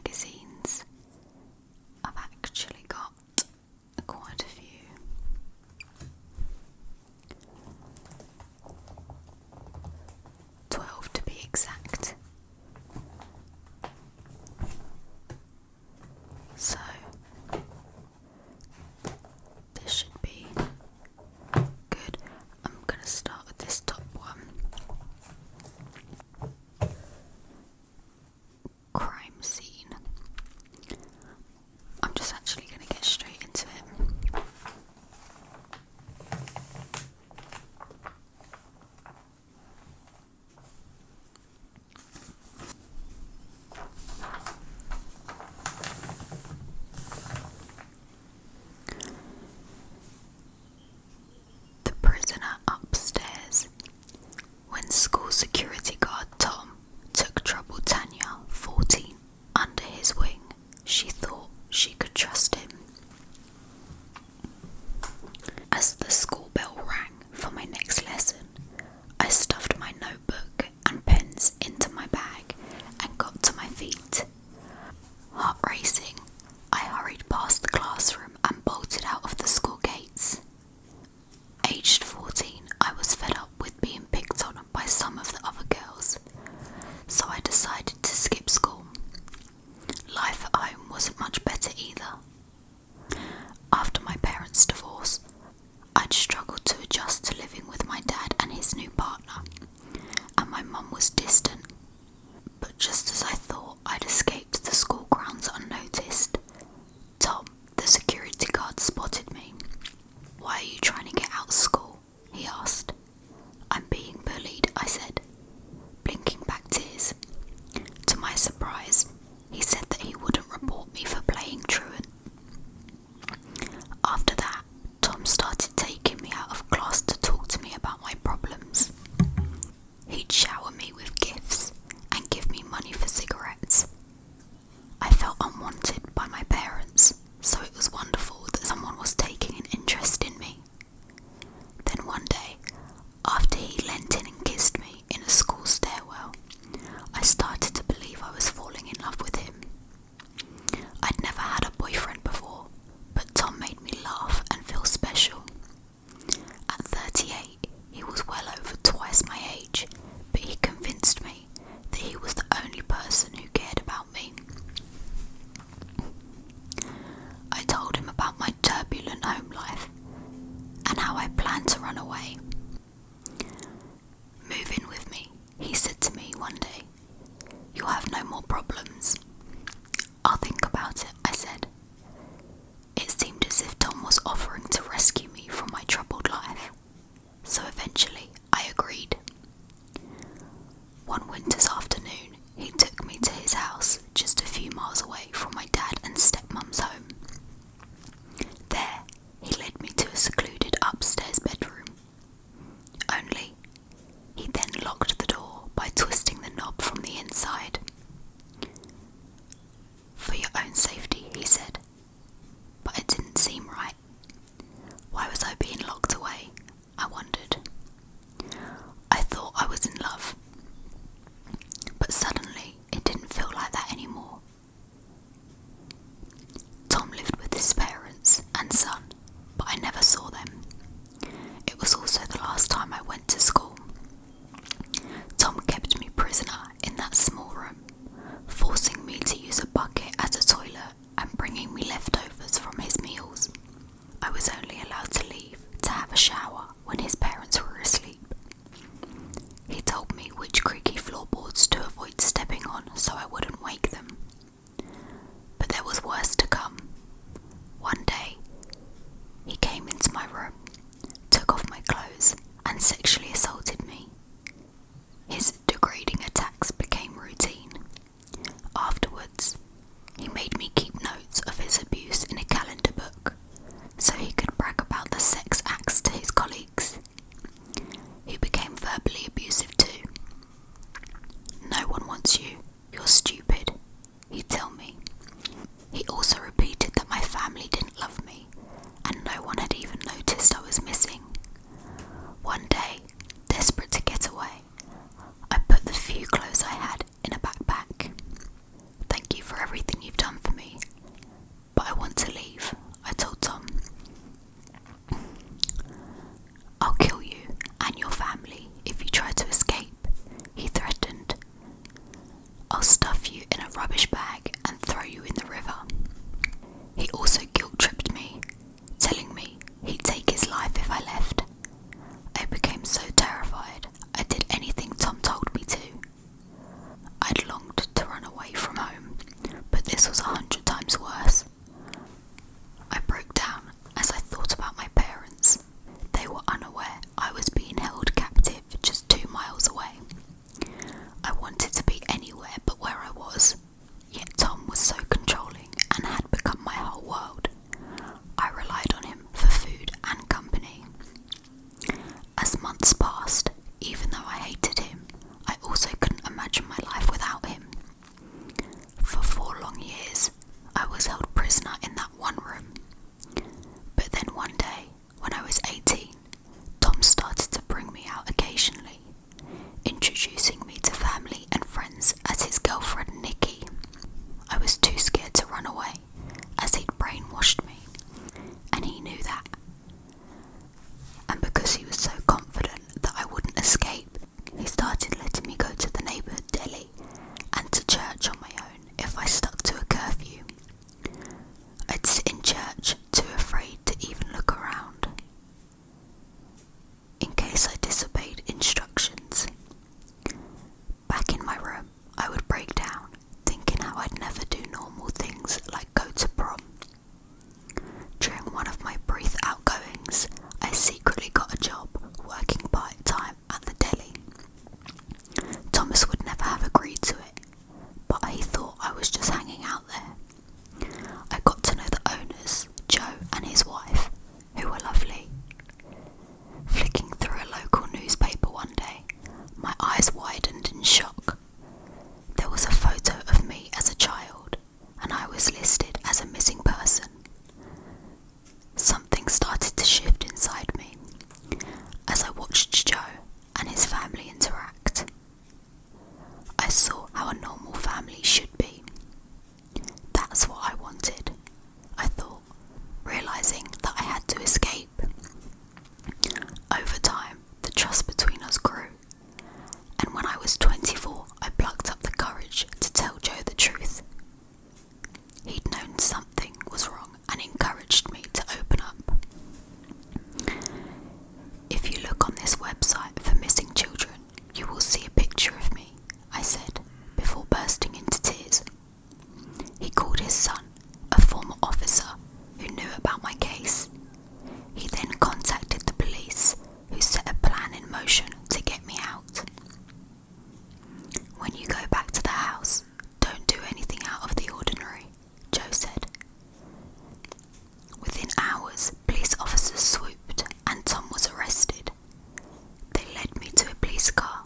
magazines. I've actually got quite a few. $12 to be exact. So this should be good. I'm gonna start with this top one. Crime scene. I'm just actually gonna get straight into it. The prisoner upstairs. When school security guard Tom took troubled Tanya, 14, under his wing, she thought she could trust him. As the school bell rang for my next lesson, I stuffed my notebook and pens into my bag and got to my feet. Heart racing, I hurried past the classroom and bolted out of the school gates. Aged 14, I was fed up with being picked on by some of the other girls, so I decided to skip school. Life at home wasn't much better either. After my parents' divorce, I'd struggled to adjust to living with my dad and his new partner, and my mum was distant. But just as I thought I'd escaped the school grounds unnoticed, Tom, the security guard, spotted me. "Why are you trying to get out of school?" he asked. "I'm being bullied," I said, blinking back tears. To my surprise, he said that he wouldn't report me for playing truant. After that, Tom started taking me out of class to talk to me about my problems. He'd shower me with gifts and give me money for cigarettes. I felt unwanted by my parents, so it was wonderful that someone was taking an interest in me. Then one day, after he leant in and kissed me in a school stairwell, I started to believe I was falling in love with him. I'd never had a boyfriend before, but Tom made me laugh and feel special. At 38, he was well over twice my age, but he convinced me that he was the only person who cared about me. I told him about my turbulent home life and how I planned to run away. "Move in with me," he said to me one day. "You'll have no more problems." "I'll think about it," I said. It seemed as if Tom was offering to rescue me from my troubled life, so eventually I agreed. One winter's afternoon, he took me to his house just a few miles away from my dad and stepmom's home. There, he led me to a secluded upstairs bedroom. Only, he then locked the door by twisting the knob from the inside. "For your own safety," he said, but it didn't seem right. Why was I being locked away? I wondered. I thought I was in love, but suddenly it didn't feel like that anymore. Tom lived with his parents and son, but I never saw them. It was also the last time I went to school. Tom kept me prisoner in that small room, forcing me to use a bucket as a toilet and bringing me leftovers from his meals. I was only allowed to leave to have a shower when his parents were asleep. He told me which creaky floorboards to avoid stepping on so I wouldn't wake them. But there was worse to come. One day, he came into my room, took off my clothes, and sexually assaulted me. His degrading attacks became routine. Afterwards, he made me keep notes of his abuse in a calendar book, so he could brag about the sex acts to his colleagues. He became verbally abusive too. "No one wants you, you're stupid," he'd tell me. He also repeated that my family didn't love me, and no one had even noticed I was missing. One day, desperate to rubbish bag and throw you in the river. He also guilt-tripped me, telling me he'd take his life if I left. I became so terrified, I did anything Tom told me to. I'd longed to run away from home, but this was 100 times worse. I broke down as I thought about my parents. They were unaware I was being held captive just 2 miles away. I wanted to be anywhere but where I was, yet Tom was so controlling and had become my whole world. I relied on him for food and company. As months passed, even though I hated him, I also couldn't imagine my life without him. For 4 long years, I was held prisoner in that one room. But then one day, when I was 18, Tom started to bring me out occasionally, introducing me to family and friends as his girlfriend Nikki. I was too scared to run away, as he'd brainwashed me, and he knew that. And because he was so confident that I wouldn't escape, he started letting me go to the neighbourhood deli and to church on my own if I stuck to a curfew. I'd sit in church, too afraid to even look around, in case I disobeyed instructions. Back in my room, I would break down, thinking how I'd never do normal things like go to prom. During one of my brief outgoings, I secretly got a job working part-time at the deli. Thomas would never have agreed to it, but he thought I was just hanging out there. I got to know the owners, Joe and his wife, who were lovely. Flicking through a local newspaper one day, my eyes widened in shock. There was a photo of me as a child, and I was listed as a missing person. Something started to shift inside me as I watched Joe and his family interact. I saw how a normal family should be. That's what I wanted, I thought, realizing that I had to escape. Over time, the trust between us grew, and when I was 24, I plucked up the courage to tell Joe the truth. He'd known something was wrong and encouraged me to open up. If you look on this website for missing children, you will see a picture of me, I said, before bursting into tears. He called his son, a former officer who knew about my case. He then contacted the police, who set a plan in motion to get me out. When you go back to the house, don't do anything out of the ordinary, Joe said. Within hours, police officers swooped and Tom was arrested. They led me to a police car,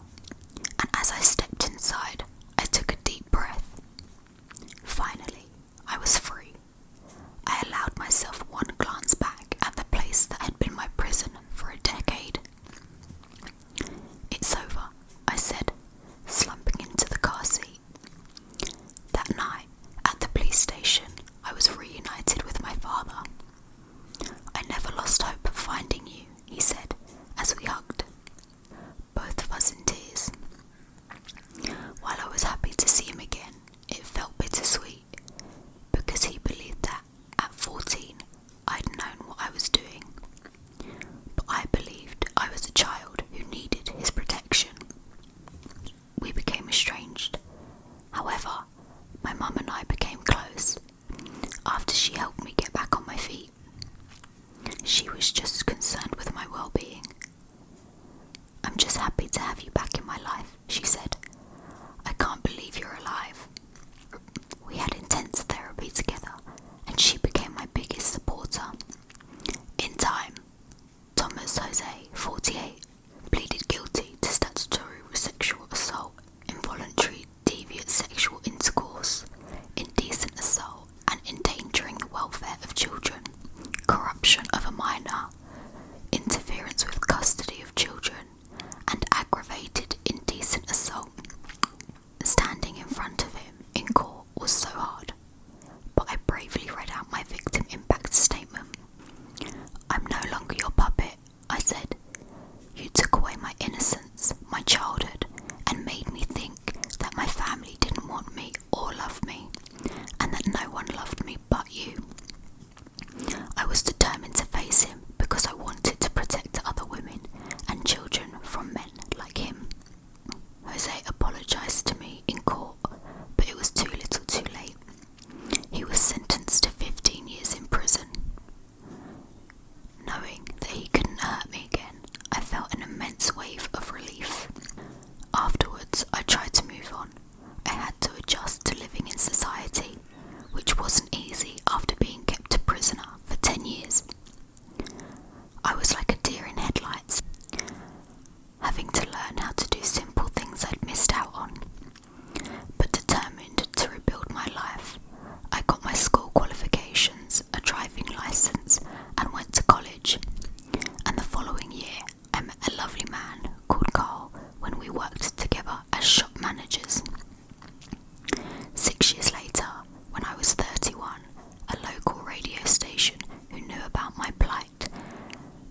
and as I stepped inside, I took a deep breath. Finally, I was free. I allowed myself one glance back at the place that had been my prison for a decade. It's over, I said, slumping into the car seat. That night, at the police station, I was reunited with my father. I never lost hope of finding you, he said, as we hugged, both of us in tears. While I was happy to see him again, it felt bittersweet, because he believed that, at 14, I'd known what I was doing. But I believed I was a child who needed his protection. We became estranged. However, my mum and I became close after she helped me get back on my feet. She was just concerned with my well-being. I'm just happy to have you back in my life, she said. I can't believe you're alive. We had intense therapy together, and she became my biggest supporter. In time, Thomas Jose, 48, pleaded guilty to statutory sexual assault, involuntary deviant sexual intercourse, indecent assault, and endangering the welfare of children, corruption of a minor, interference with custody of children, and aggravated indecent we worked together as shop managers. 6 years later, when I was 31, a local radio station who knew about my plight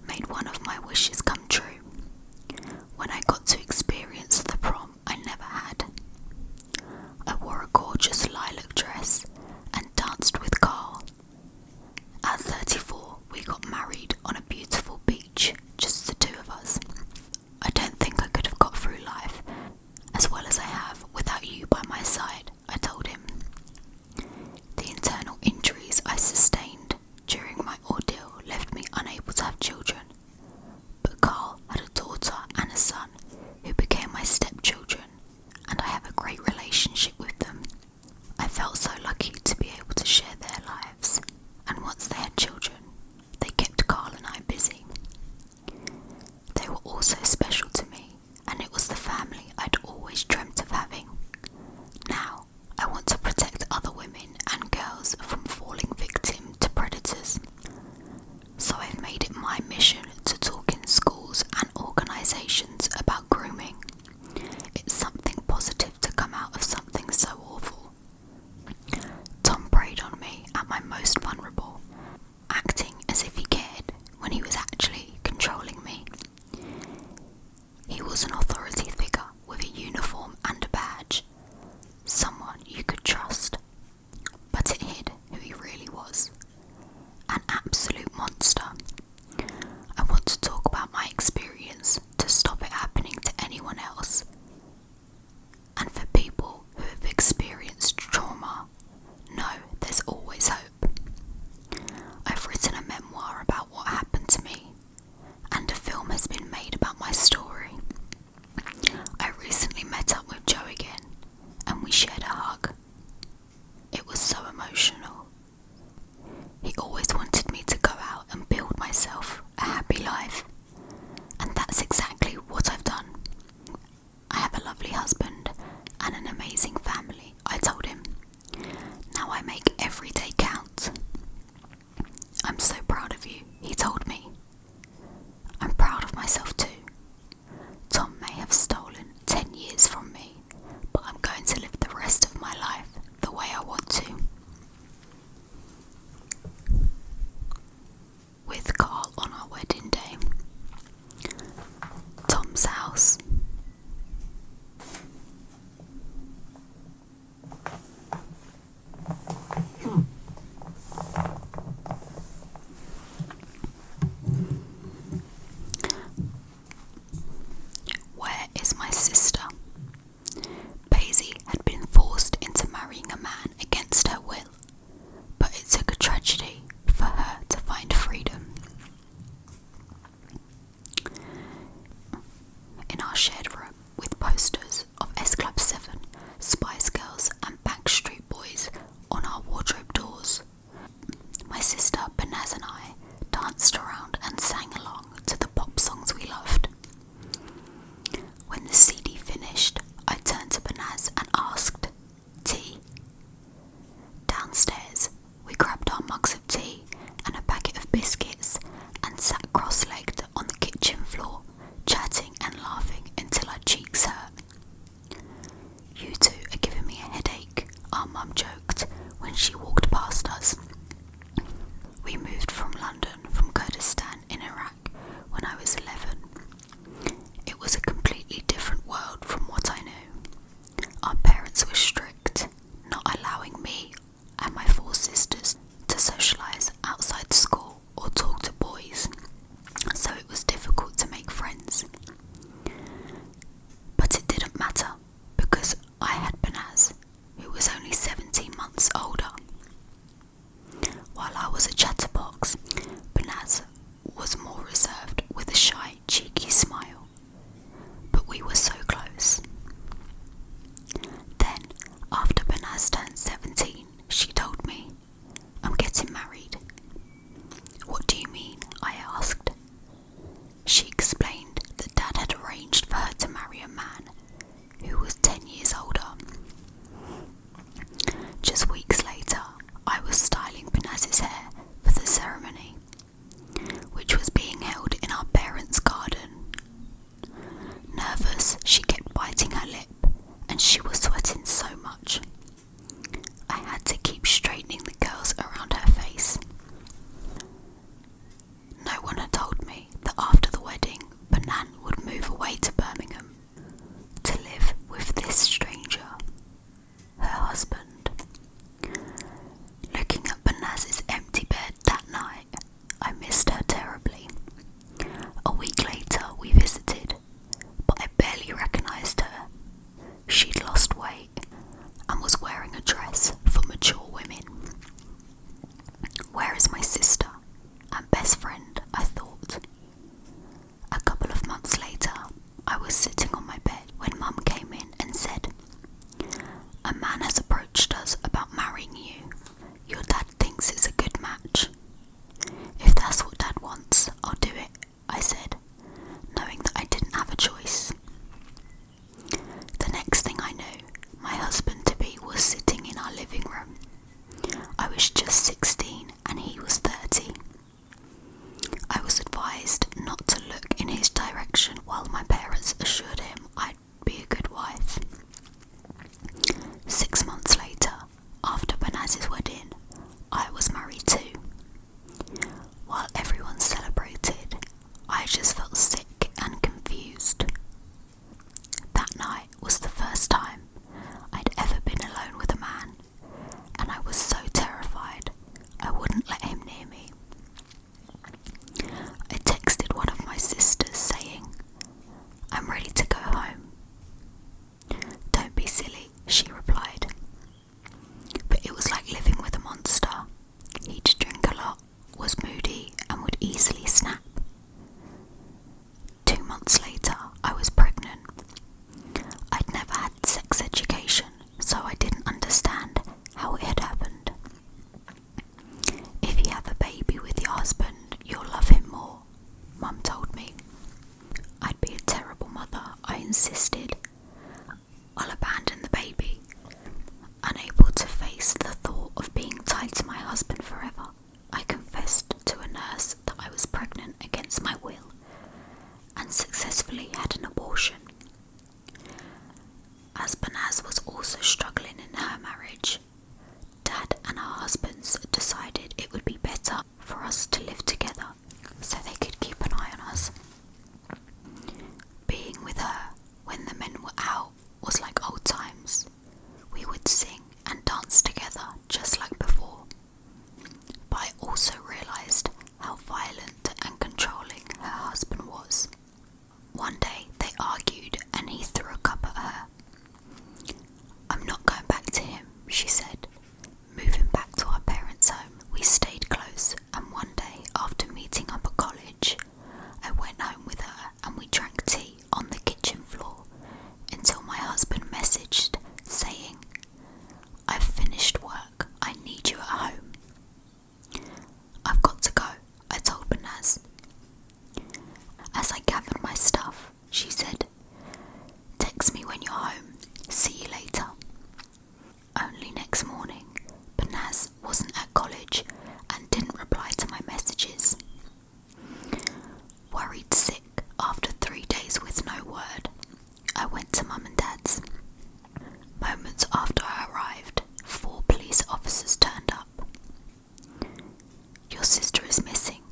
made one of my wishes come true. When I got to experience the prom I never had, I wore a gorgeous lilac dress and danced with Carl. At 34, we got married on a beautiful beach, just the two of us. I don't think I could have got through life and she was sweating so much. I had to keep straightening the curls around her face. No one had told me that after the wedding, Banan would move away to Birmingham to live with this stranger, her husband. Looking at Banaz's empty bed that night, I missed her terribly. A week later we visited, but I barely recognised her. She'd lost weight and was wearing a dress for mature women. Where is my sister and best friend, I thought. A couple of months later, I was sitting on my bed when Mum came in and said, "A man has approached us about marrying you. Your dad thinks it's a good match." "If that's what Dad wants, I'll do it," I said, knowing that I didn't have a choice. The next thing I knew, my husband-to-be was sitting in our living room. I was just 16 and he was 30. I was advised not to look in his direction while my parents assured him I'd be a good wife. 6 months later, after Banaz's wedding, I was married too. While everyone celebrated, I just felt sick and confused. That night was the first time I'd ever been alone with a man, and I was so terrified I wouldn't let him near me. I texted one of my sisters saying, "I'm ready to go home." "Don't be silly," she replied. But it was like living with a monster. He'd drink a lot, was moody, and would easily snap. 2 months later, I was pregnant. I'd never had sex education, so I didn't understand how it had happened. "If you have a baby with your husband, you'll love him more," Mum told me. I'd be a terrible mother, I insisted. "I'll abandon the baby." Unable to face the thought of being tied to my husband forever, I confessed to a nurse that I was pregnant against my will and successfully had an abortion. As Banaz was also struggling in her marriage, Dad and our husbands decided it would be better for us to live together so they could keep an eye on us. Being with her when the men were out was like old times. We would sing and dance together just like before. But I also realised how violent and controlling her husband was. One day they argued and he threw a cup at her. "I'm not going back to him," she said. Moving back to our parents' home, we stayed close, and one day after meeting up at college, I went home with her and we drank tea on the kitchen floor until my husband messaged saying, "I've finished work, I need you at home." "I've got to go," I told Banaz. As I gathered my stuff, she said, "Text me when you're home, see you later." Only next morning, Banaz wasn't at college and didn't reply to my messages. Worried sick after 3 days with no word, I went to Mum and Dad's. Moments after I arrived, 4 police officers turned up. "Your sister is missing,"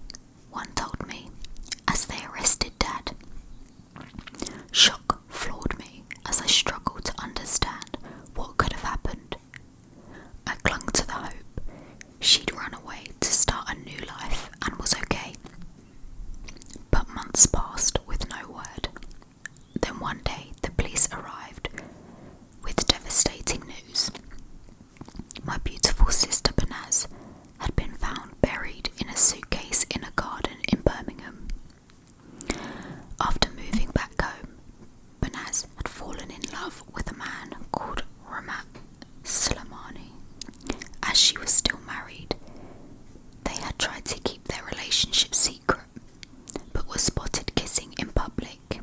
one told me, as they arrested Dad. Shock floored me as I struggled to understand what could have happened. I clung to the hope she'd run away to start a new life and was okay. But months passed with no word. Then one day the police arrived with devastating news. My beautiful sister Banaz had been found buried in a suitcase in a garden in Birmingham. After moving back home, Banaz had fallen in love with a man called Ramat Slimani. As she was still married, they had tried to keep their relationship secret, but were spotted kissing in public.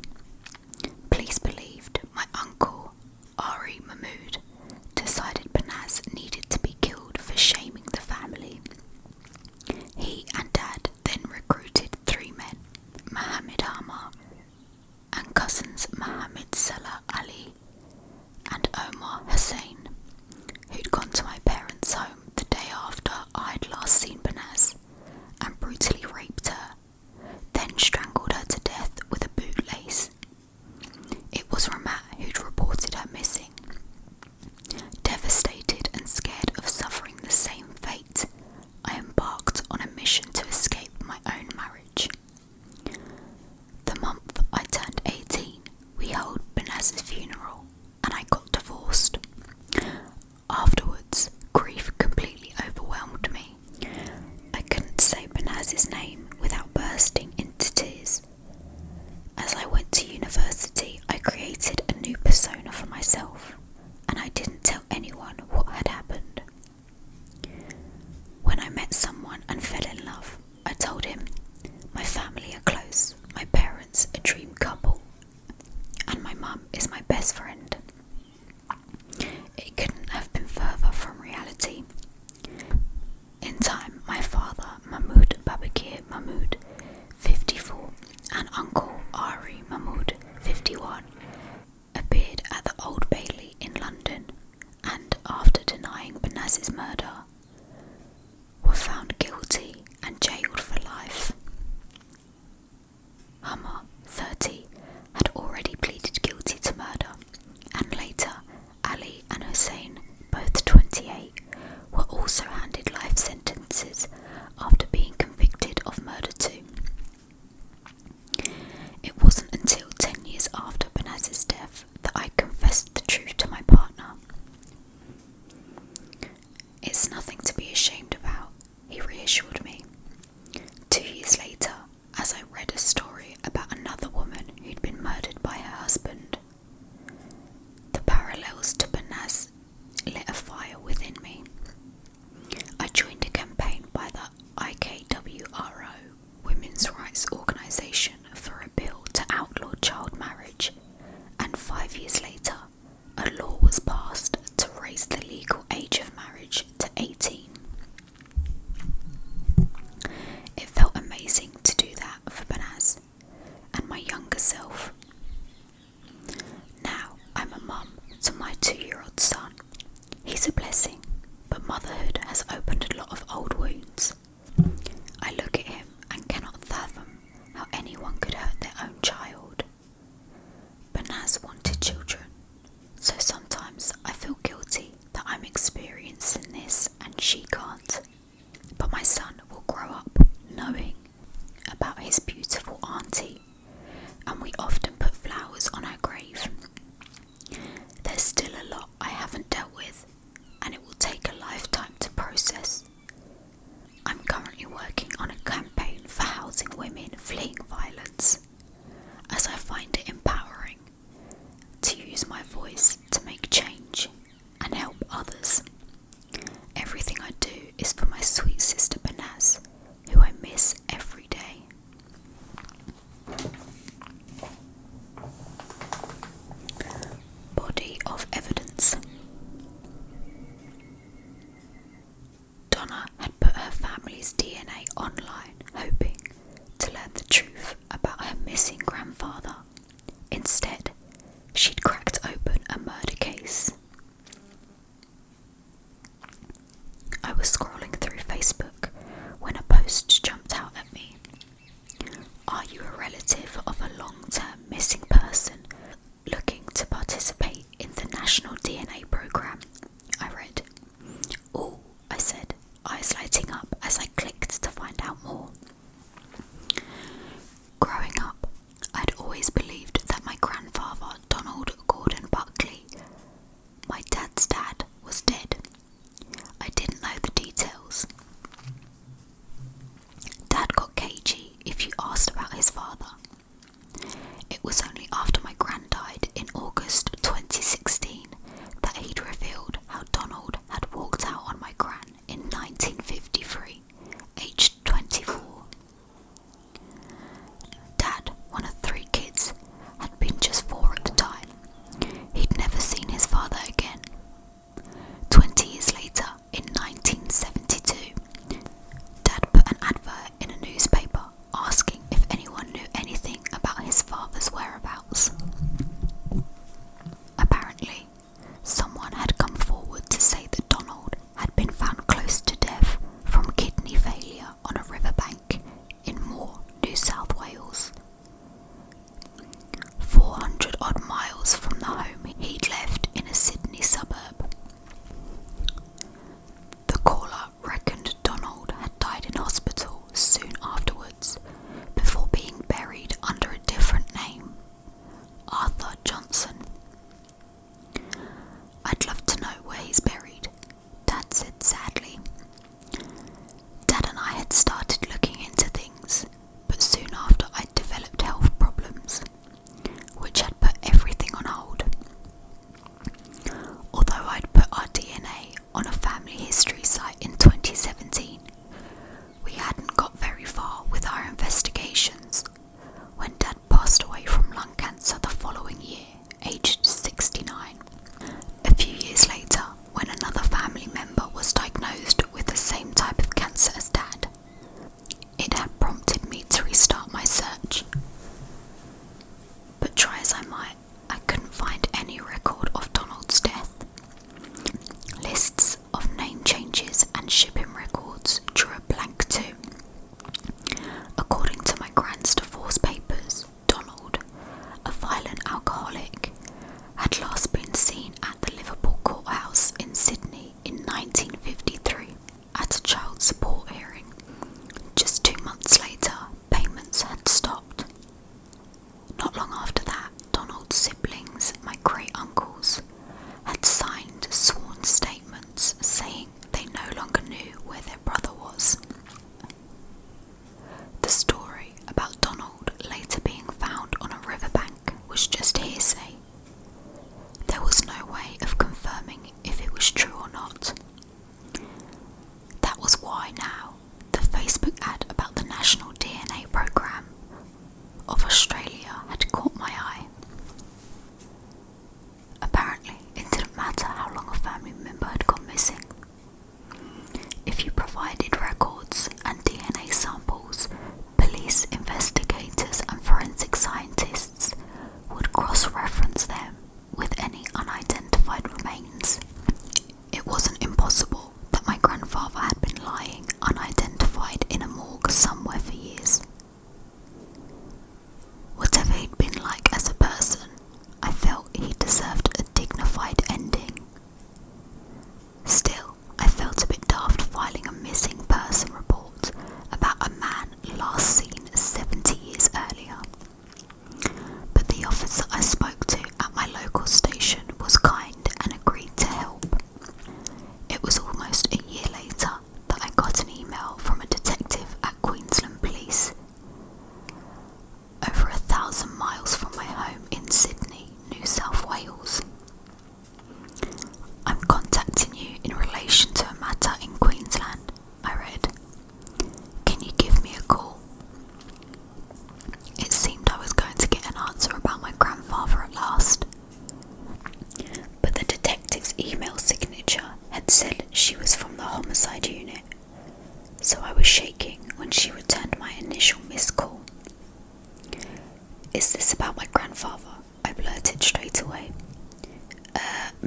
Police believed my uncle, Ari Mahmood, decided Banaz needed to be killed for shaming the family. He and Dad then recruited 3 men, Mohammed Hama and cousins Mohammed Salah Ali myself, and I didn't tell anyone what had happened. When I met someone and fell in love, I told him, "My family are close, my parents a dream couple, and my mum is my best friend." It couldn't have been further from reality. In time, my father, Mahmoud Babakir Mahmoud, 54, and uncle Ari Mahmoud, 51, appeared at the Old Bailey in London, and after denying Banaz's murder, were found guilty and jailed for life. Hummer, 30, had already pleaded guilty to murder, and later Ali and Hussein, both 28, were also handed life sentences after being convicted of murder too. It wasn't until 10 years after Banaz's death that I confessed the truth to my partner. "It's nothing to be ashamed about," he reassured me. 2 years later, as I read a story about another woman who'd been murdered by her husband, the parallels to Banaz lit a fire within me. I joined a campaign by the IKWRO, women's rights organisation, for a bill to outlaw child marriage, and 5 years later, a law was passed to raise the legal age of marriage to 18. It felt amazing to do that for Banaz and my younger self. Now I'm a mum to my 2-year-old son. He's a blessing, but motherhood has opened a lot of old wounds. I look at him and cannot fathom how anyone could hurt their own child. Banaz wanted children, so sometimes I feel guilty that I'm experiencing this and she can't. But my son will grow up knowing about his beautiful auntie, and we often put flowers on her grave. There's still a lot I haven't dealt with, and it will take a lifetime to process. I'm currently working on a campaign for housing women fleeing violence, as I find it empowering to use my voice to make change and help others. Everything I do is for my sweet sister Banaz, who I miss every day. Body of evidence. Donna had put her family's DNA online, hoping to learn the truth about her missing grandfather. Instead, she'd cracked open a murder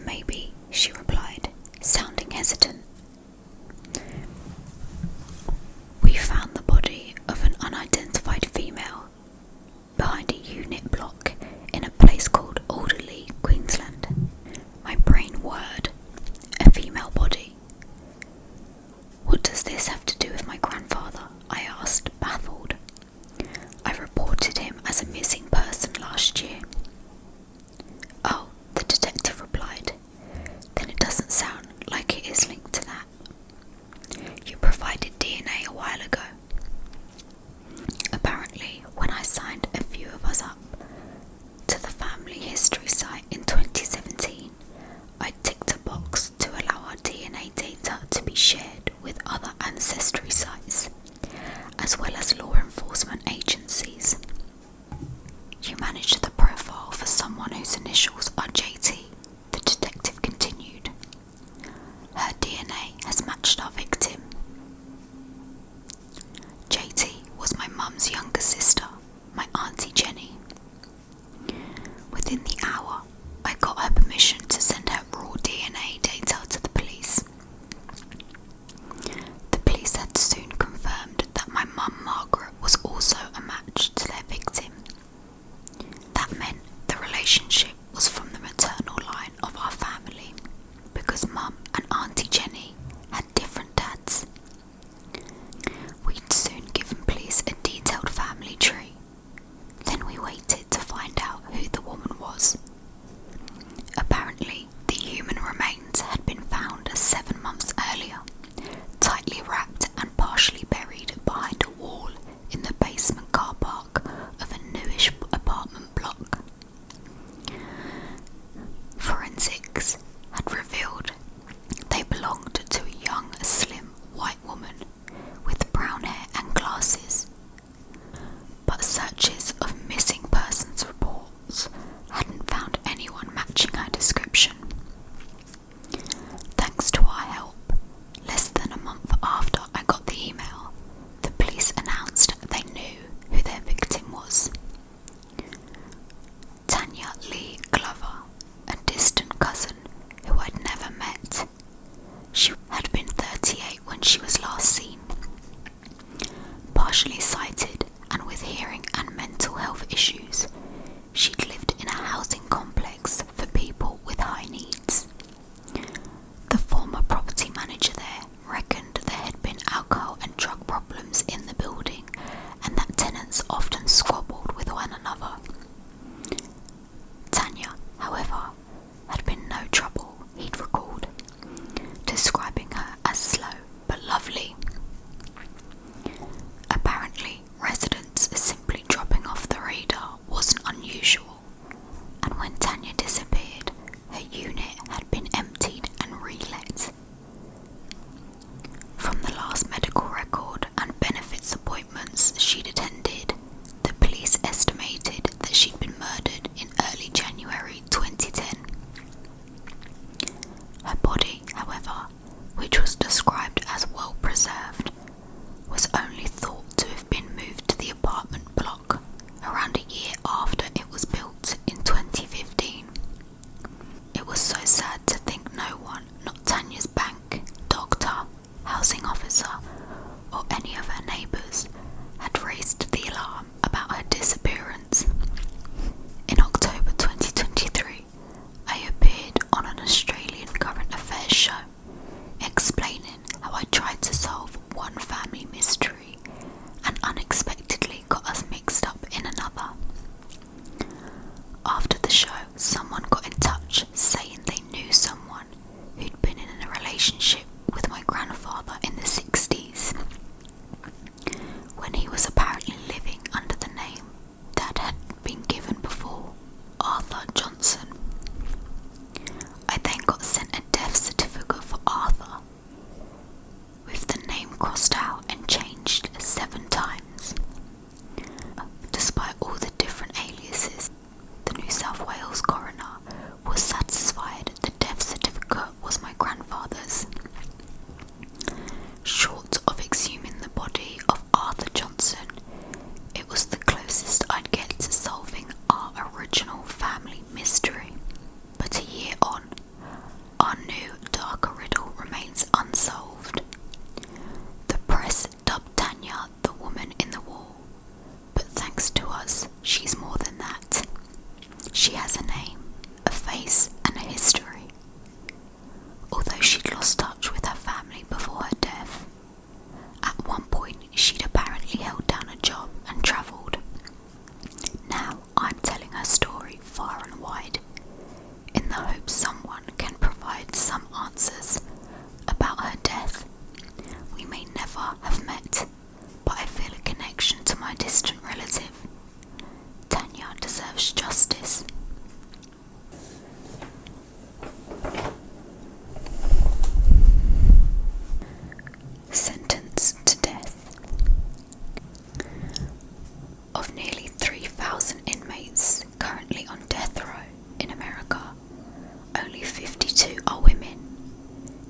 Maybe, she replied, sounding hesitant. We found the body of an unidentified female behind a unit block in a place called Alderley, Queensland. My brain whirred. A female body. What does this have to do with my grandfather? I asked, baffled. I reported him as a missing person last year. Oh, the detective replied. Then it doesn't sound like it is linked to that. although she'd lost touch with her family before her death. At one point, she'd apparently held down a job and travelled. Now I'm telling her story far and wide, in the hope someone can provide some answers about her death. We may never have met, but I feel a connection to my distant relative. Tanya deserves justice. Sentenced to death. Of nearly 3,000 inmates currently on death row in America, only 52 are women.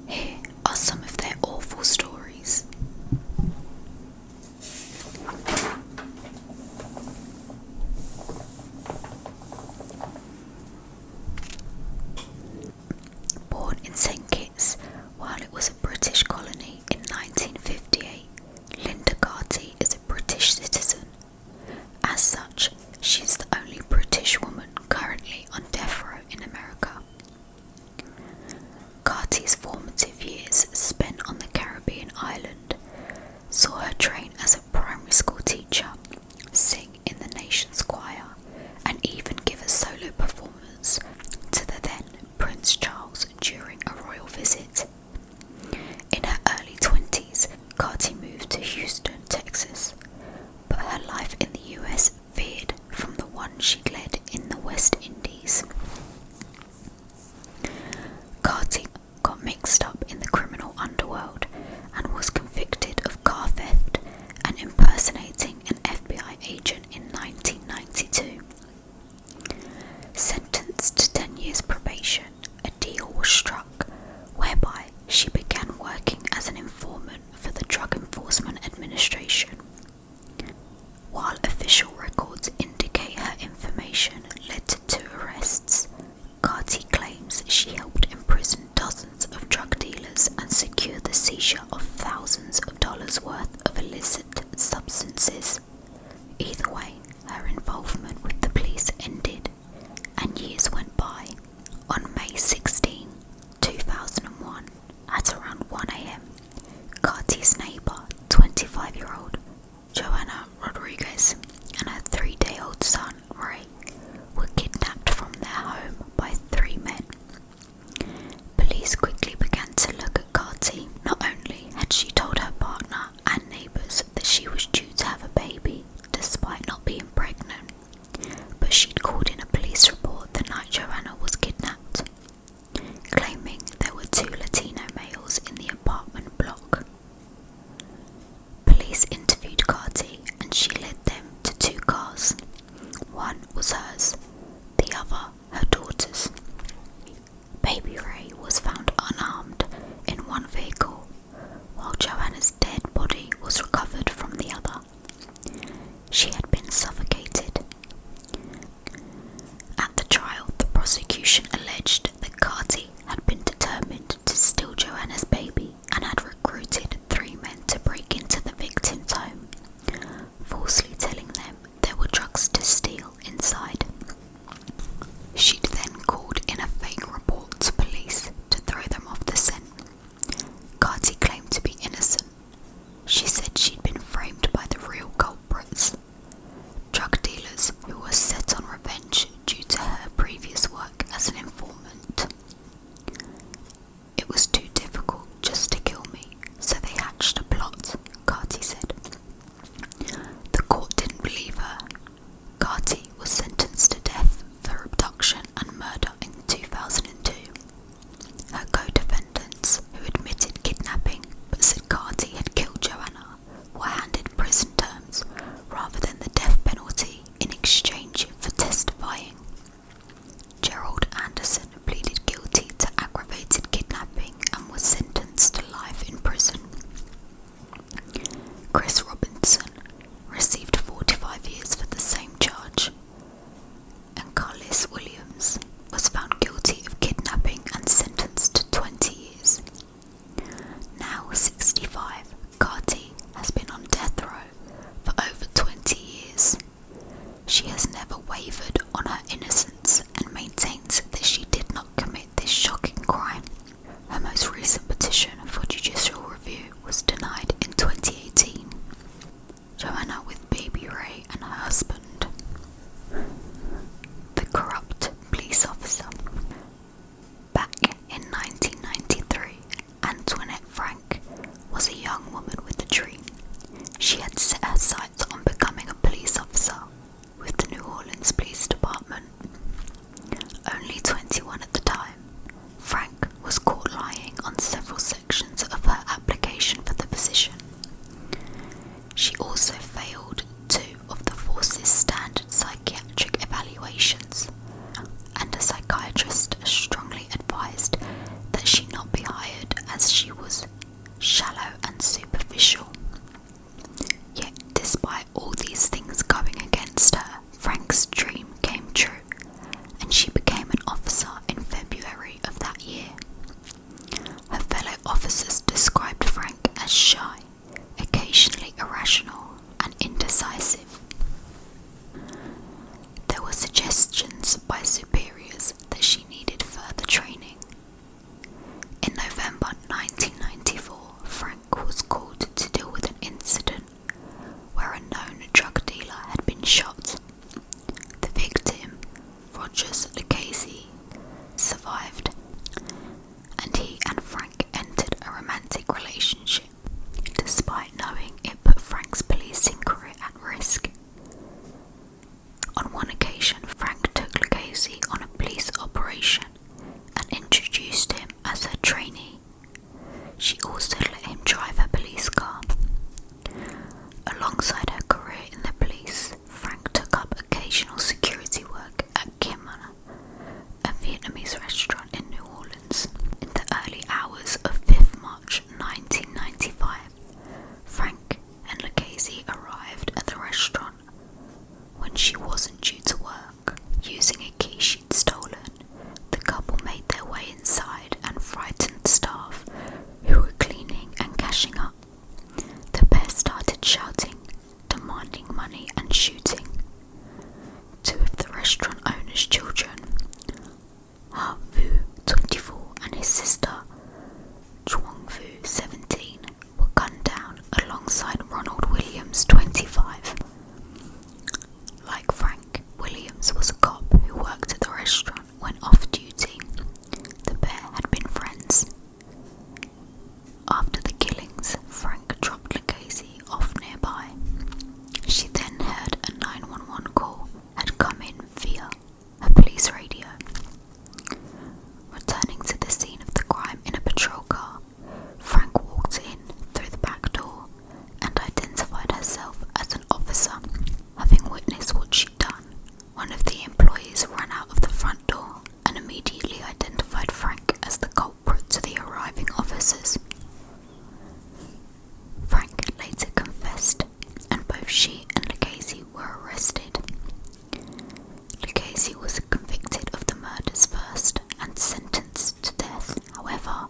Here are some of their awful stories. Born in St. Kitts while it was a British colony in 1958, Linda Carty is a British citizen. As such, she's the only British woman currently on death row in America. Carty's formative years spent on the Caribbean island saw her train as a primary school teacher, sing in the nation's choir, and even give a solo performance to the then Prince Charles during a royal visit. In her early 20s, Carty moved to Houston, Texas, but her life in the US veered from the one she'd led in the West Indies. Carty got mixed up in the criminal underworld and was convicted of car theft and impersonating an FBI agent in 1992. Sentenced to 10 years probation, a deal was struck whereby she began working as an informant for the Drug Enforcement Administration. While official records indicate her information led to 2 arrests, Carty claims she helped imprison dozens of drug dealers and secure the seizure of thousands of dollars worth of illicit substances. Either way, her involvement with the police ended, and years went by. On May 16, 2001, at around 1 a.m, Carty's neighbour, 25-year-old Joanna Rodriguez, and her 3-day-old son, Ray, were kidnapped from their home by 3 men. Police quickly began to look at Carty. Not only had she told her partner and neighbours that she was due to have a baby, despite not being pregnant, but she'd called in a police report the night Joanna was kidnapped, claiming there were 2 Latino males in the apartment block. Police interviewed Carty and she led them to 2 cars. One was hers, the other her daughter's. Baby Ray was found unarmed in one vehicle, while Joanna's dead body was recovered from the other. She had been suffocated. At the trial, the prosecution alleged that Carty had been determined to steal Joanna's baby and had recruited 3 men to break into the victim's home, falsely telling them there were drugs to steal inside. She'd then called in a fake report to police to throw them off the scent. Carty claimed to be innocent. She said she'd been framed by the real culprits. officers described Frank as shy, occasionally irrational, and indecisive. There were suggestions by superiors that she needed further training. In November 1994, Frank was called to deal with an incident where a known drug dealer had been shot. The victim, Rogers Lucchese, survived, and he and Frank entered a romantic relationship, despite knowing it put Frank's policing career at risk. On one occasion, Frank took Lucchese on a police operation and introduced him as her trainee. She also let him drive her police car. Alongside her career in the police, Frank took up occasional security work at Kim, a Vietnamese restaurant in New Orleans. In the early hours of 5th March 1995, Frank and Lucchese arrived at the restaurant when she wasn't due to work. Using a key she'd stolen, the couple made their way inside and frightened staff who were cleaning and cashing up. The pair started shouting, demanding money and shooting. Two of the restaurant owner's children, Ha Vu, 24, and his sister, Chuang Vu, 17, were gunned down alongside Ronald Williams, 25. Like Frank, Williams was a cop who worked at the restaurant when off duty. The pair had been friends. After the killings, Frank dropped Lucchese off nearby. She then heard a 911 call had come in via a police radio. Returning to the scene of the crime in a patrol car, Frank walked in through the back door and identified herself as an officer. Having witnessed what she'd done, one of the employees ran out of the front door and immediately identified Frank as the culprit to the arriving officers. Frank later confessed, and both she and Lucchese were arrested. Lucchese was convicted of the murders first and sentenced to death. However,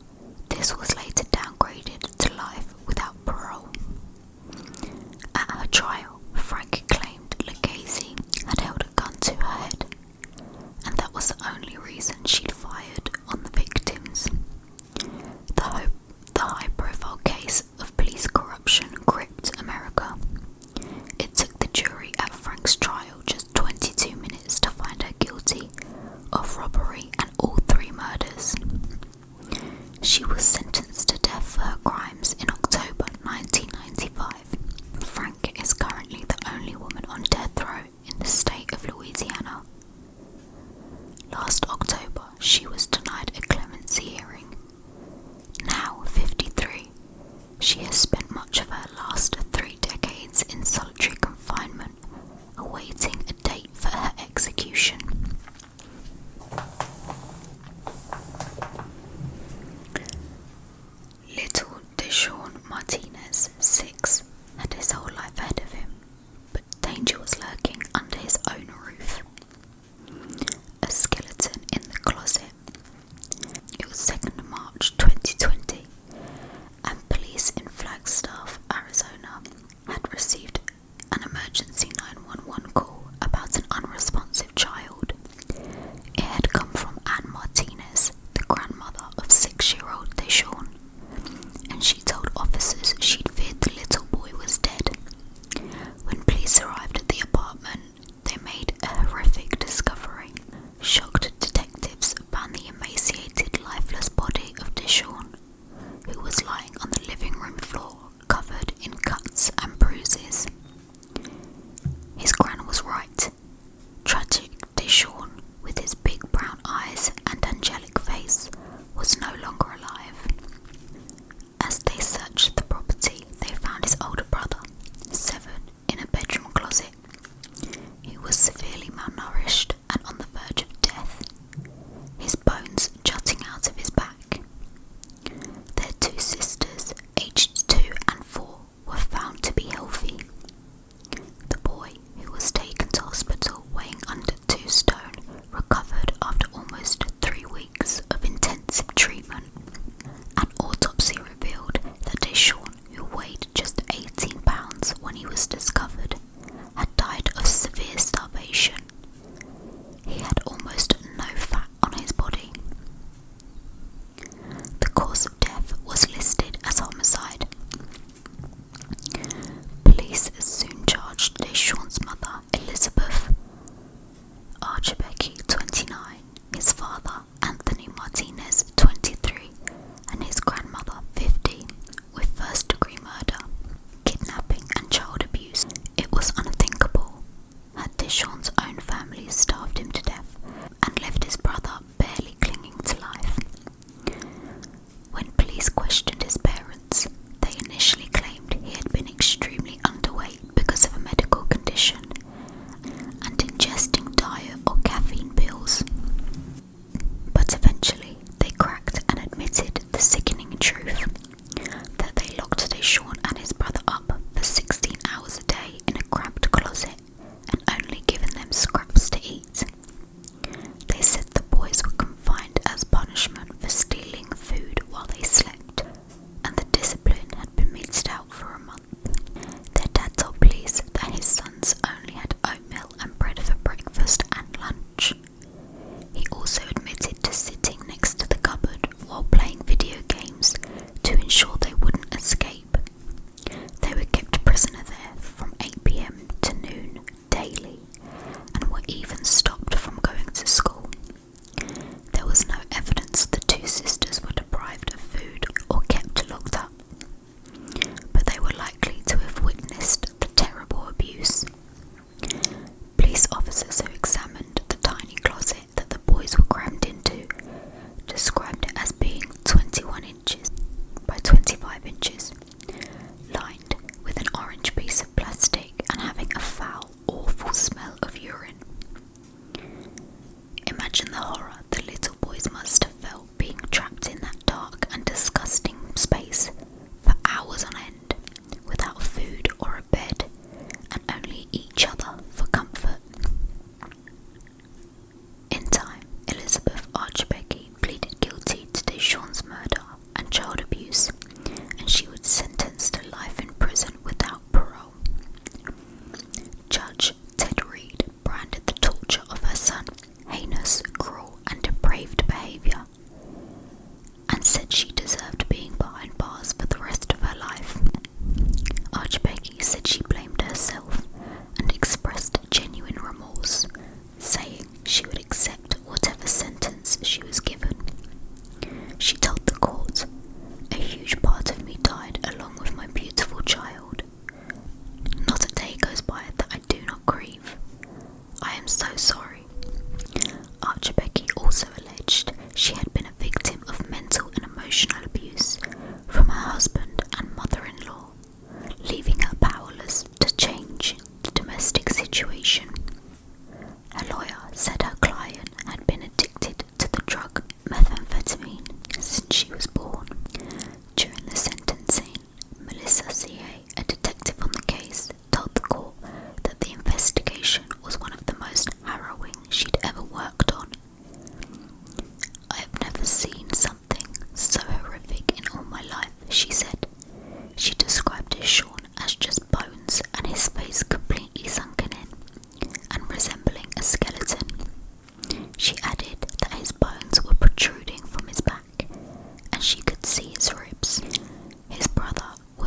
this was later downgraded to life without parole. At her trial, Frank claimed Lucchese had held a gun to her head, and that was the only reason she'd fired on the victims. The high-profile case of police corruption gripped America. It took the jury at Frank's trial just 22 minutes to find her guilty of robbery and all 3 murders. She was sentenced to death for her crimes in October 1995. Frank is currently the only woman on death row in the state of Louisiana. Last October, she was denied a clemency hearing. Now 53, she has spent much of her last 3 decades in solitary confinement, awaiting a date for her execution. Little Deshaun Martinez, 6, had his whole life ahead of him, but danger was lurking under his own roof. A skeleton in the closet. It was 2nd March 2020, and police in Flagstaff, Arizona, had received an emergency 911 call about an unresponsive child. It had come from Ann Martinez, the grandmother of 6-year-old Deshaun, and she told officers she'd feared the little boy was dead. When police arrived at the apartment, they made a horrific discovery. Shocked detectives found the emaciated, lifeless body of Deshaun, who was lying on the living room floor, covered in cuts and bruises. His gran was right. Tragic Deshaun, with his big brown eyes and angelic face, was no longer alive. As they searched the property, they found his older brother, 7, in a bedroom closet. He was severely malnourished and on the verge of death, his bones jutting out of his back. Their 2 sisters, aged 2 and 4, were found to be healthy. The boy, who was taken to hospital weighing under 2 stone, recovered after almost 3 weeks of intensive treatment.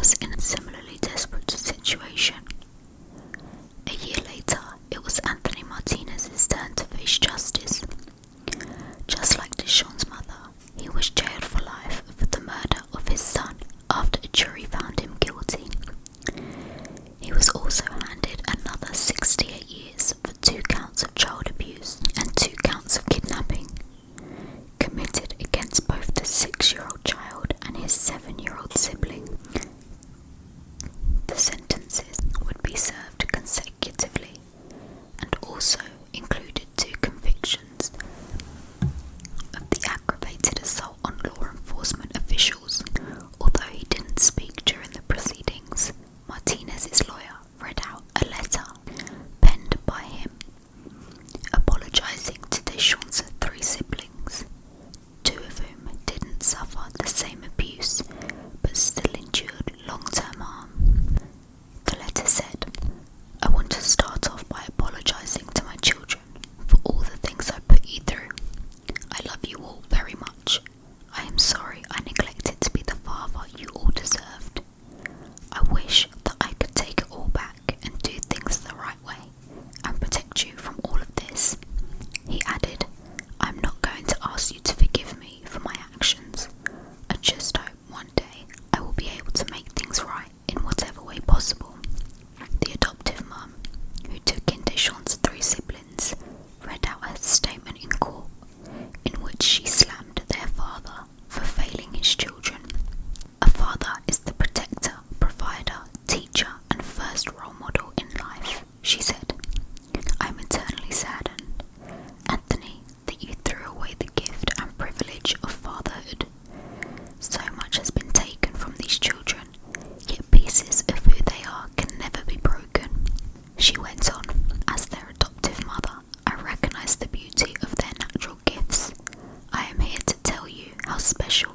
was in a similarly desperate situation. A year later, it was Anthony Martinez's turn to face justice. Just like Deshawn's mother, he was jailed for life for the murder of his son after a jury found him guilty. He was also handed another 68 years for 2 counts of child abuse and 2 counts of kidnapping, committed against both the 6-year-old child and his 7-year-old sibling. The sentences would be served consecutively and also included 2 convictions of the aggravated assault on law enforcement officials. Although he didn't speak during the proceedings, Martinez's lawyer read out a letter penned by him, apologising to Deshawn's 3 siblings, 2 of whom didn't suffer the same abuse but still endured long-term harm. The letter said, "I want to start off by apologising to my children for all the things I put you through. I love you all very much. I am sorry I neglected to be the father you all deserved. I wish that I could take it all back and do things the right way and protect you from all of this." He added, "I'm not going to ask you to forgive me for my actions. I just hope one day I will be able to make things right in whatever way possible." The adoptive mum, who took in Deshawn's 3 siblings, read out her statement in court, in which she slammed their father for failing his children. "A father is the protector, provider, teacher, and first role model in life," she said. "I'm eternally saddened, Anthony, that you threw away the gift and privilege of fatherhood. So much has been taken from these children, yet pieces of who they are can never be broken." She went on, "As their adoptive mother, I recognise the beauty of their natural gifts. I am here to tell you how special